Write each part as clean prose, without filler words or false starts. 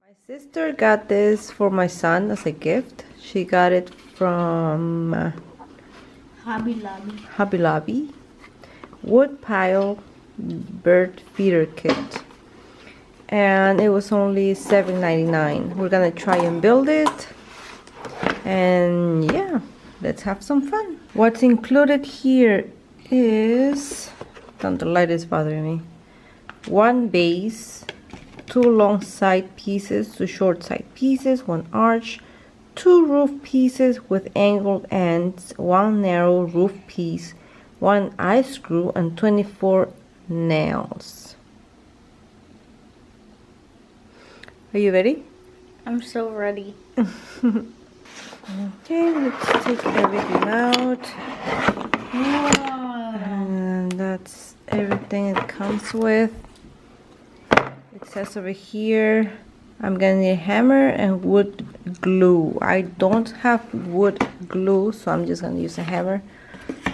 My sister got this for my son as a gift. She got it from Hobby Lobby. Wood pile bird feeder kit. And it was only $7.99. We're gonna try and build it. And yeah, let's have some fun. What's included here is, the light is bothering me. One base, 2 long side pieces, 2 short side pieces, 1 arch, 2 roof pieces with angled ends, 1 narrow roof piece, 1 eye screw, and 24 nails. Are you ready? I'm so ready. Okay, let's take everything out. Wow. And that's everything it comes with. It says over here, I'm gonna need a hammer and wood glue. I don't have wood glue, so I'm just gonna use a hammer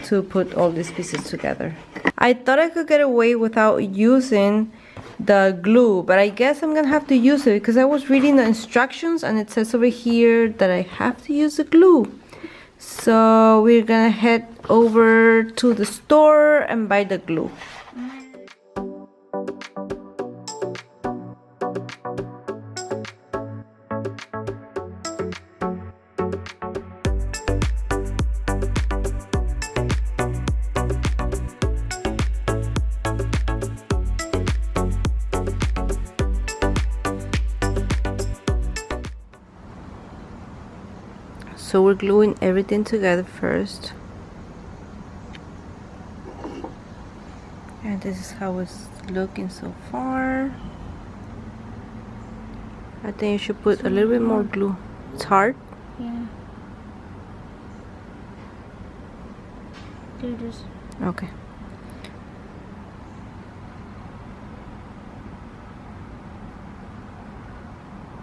to put all these pieces together. I thought I could get away without using the glue, but I guess I'm gonna have to use it because I was reading the instructions and it says over here that I have to use the glue. So we're gonna head over to the store and buy the glue. So we're gluing everything together first. And this is how it's looking so far. I think you should put a little bit more glue. It's hard. Yeah. There it is. Okay.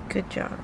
Good job.